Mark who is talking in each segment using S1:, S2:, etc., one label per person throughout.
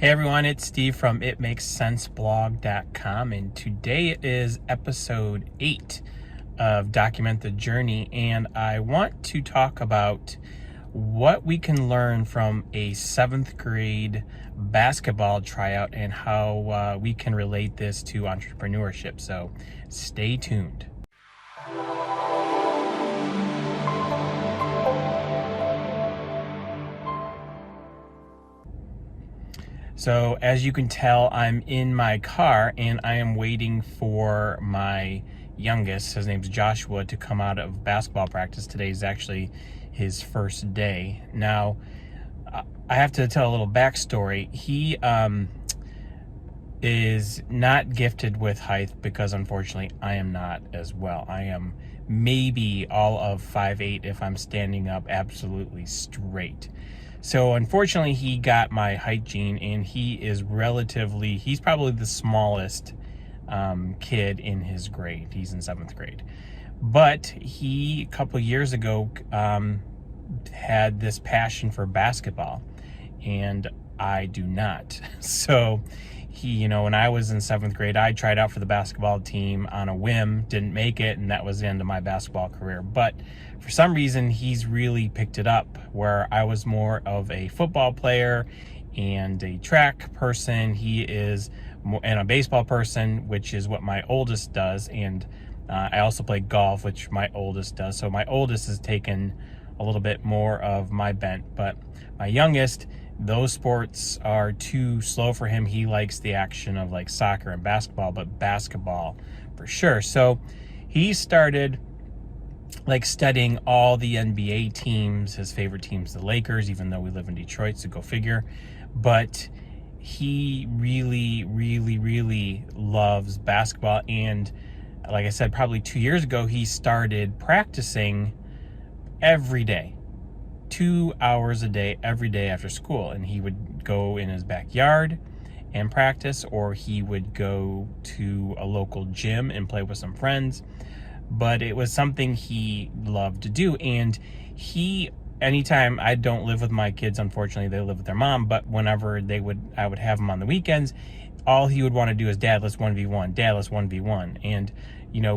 S1: Hey everyone, it's Steve from itmakessenseblog.com, and today is episode 8 of Document the Journey, and I want to talk about what we can learn from a 7th grade basketball tryout and how we can relate this to entrepreneurship. So stay tuned. So as you can tell, I'm in my car and I am waiting for my youngest, his name's Joshua, to come out of basketball practice. Today is actually his first day. Now, I have to tell a little backstory. He is not gifted with height because unfortunately I am not as well. I am maybe all of 5'8" if I'm standing up absolutely straight. So unfortunately he got my height gene, and he's probably the smallest kid in his grade. He's in 7th grade. But he, a couple years ago, had this passion for basketball, and I do not. So he, when I was in 7th grade, I tried out for the basketball team on a whim, didn't make it, and that was the end of my basketball career. But for some reason, he's really picked it up, where I was more of a football player and a track person. He is and a baseball person, which is what my oldest does. And I also play golf, which my oldest does. So my oldest has taken a little bit more of my bent, but my youngest, those sports are too slow for him. He likes the action of like soccer and basketball, but basketball for sure. So he started like studying all the NBA teams. His favorite team's the Lakers, even though we live in Detroit, so go figure. But he really loves basketball. And like I said, probably 2 years ago, he started practicing every day, 2 hours a day, every day after school. And he would go in his backyard and practice, or he would go to a local gym and play with some friends. But it was something he loved to do. And anytime, I don't live with my kids, unfortunately, they live with their mom, but whenever I would have them on the weekends, all he would want to do is, Dad, let's 1v1, Dad, let's 1v1. And,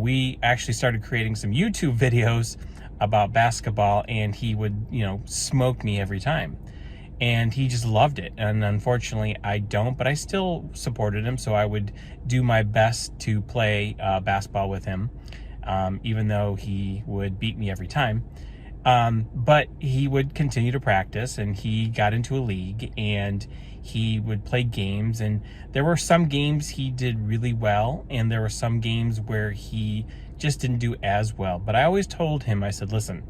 S1: we actually started creating some YouTube videos about basketball, and he would, smoke me every time. And he just loved it. And unfortunately, I don't, but I still supported him. So I would do my best to play basketball with him, even though he would beat me every time. But he would continue to practice, and he got into a league, and he would play games. And there were some games he did really well, and there were some games where he just didn't do as well. But I always told him, I said, listen,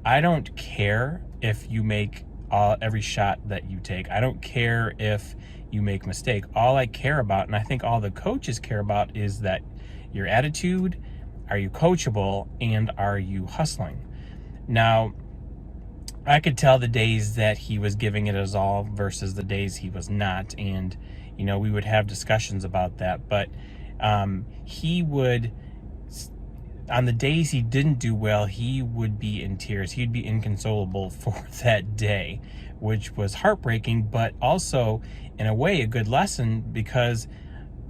S1: I don't care if you make every shot that you take. I don't care if you make a mistake. All I care about, and I think all the coaches care about, is that your attitude, are you coachable, and are you hustling? Now, I could tell the days that he was giving it his all versus the days he was not. And, we would have discussions about that. But he would, on the days he didn't do well, he would be in tears. He'd be inconsolable for that day, which was heartbreaking, but also in a way a good lesson, because,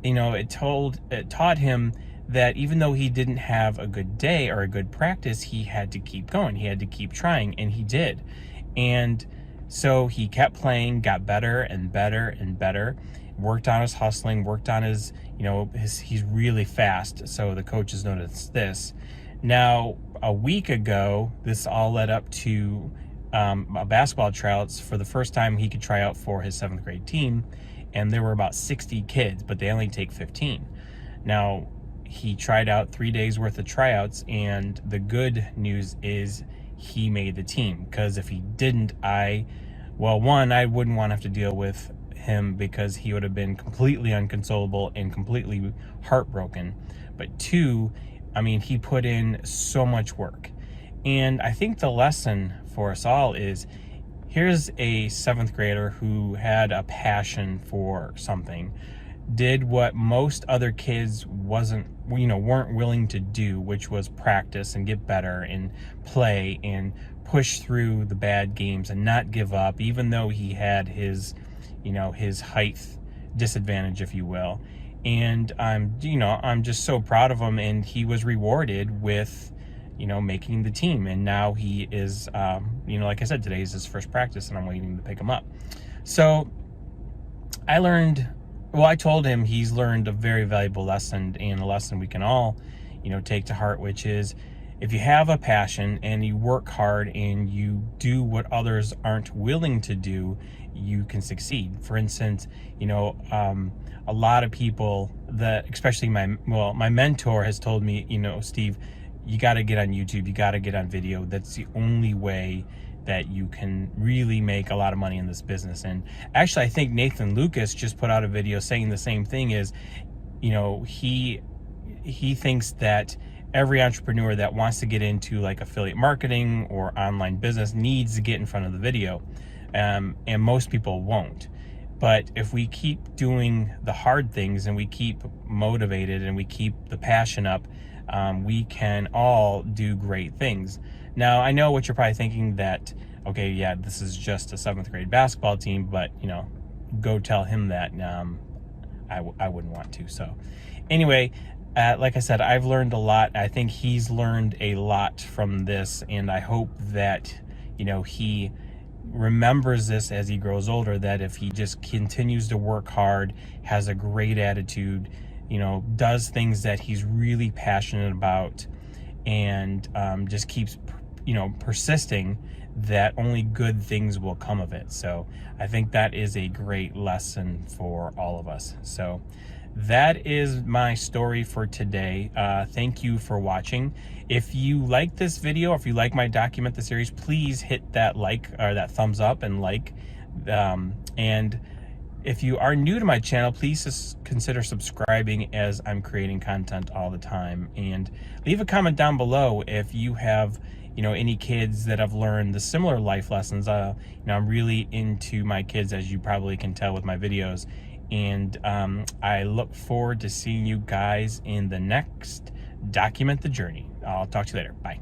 S1: it taught him that even though he didn't have a good day or a good practice, he had to keep going. He had to keep trying, and he did. And so he kept playing, got better and better and better, worked on his hustling, worked on his, he's really fast. So the coaches noticed this. Now, a week ago, this all led up to a basketball tryouts. For the first time, he could try out for his 7th grade team, and there were about 60 kids, but they only take 15. Now, he tried out 3 days worth of tryouts, and the good news is he made the team. Because if he didn't, one, I wouldn't want to have to deal with him, because he would have been completely inconsolable and completely heartbroken. But 2, he put in so much work. And I think the lesson for us all is, here's a 7th grader who had a passion for something, did what most other kids weren't willing to do, which was practice and get better and play and push through the bad games and not give up, even though he had his his height disadvantage, if you will. And I'm just so proud of him, and he was rewarded with making the team. And now he is, like I said, today is his first practice, and I'm waiting to pick him up. So I told him he's learned a very valuable lesson, and a lesson we can all, take to heart, which is, if you have a passion and you work hard and you do what others aren't willing to do, you can succeed. For instance, a lot of people that, especially my mentor has told me, Steve, you got to get on YouTube, you got to get on video. That's the only way that you can really make a lot of money in this business. And actually, I think Nathan Lucas just put out a video saying the same thing. Is, he thinks that every entrepreneur that wants to get into like affiliate marketing or online business needs to get in front of the video, and most people won't. But if we keep doing the hard things and we keep motivated and we keep the passion up, we can all do great things. Now, I know what you're probably thinking, that, okay, yeah, this is just a 7th grade basketball team, but, go tell him that. I wouldn't want to. So anyway, like I said, I've learned a lot. I think he's learned a lot from this, and I hope that, he remembers this as he grows older, that if he just continues to work hard, has a great attitude, does things that he's really passionate about, and just keeps persisting, that only good things will come of it. So I think that is a great lesson for all of us. So that is my story for today. Thank you for watching. If you like this video, if you like my Document the Series, please hit that like or that thumbs up and like. And if you are new to my channel, please just consider subscribing, as I'm creating content all the time. And leave a comment down below if you have any kids that have learned the similar life lessons. I'm really into my kids, as you probably can tell with my videos. And I look forward to seeing you guys in the next Document the Journey. I'll talk to you later. Bye.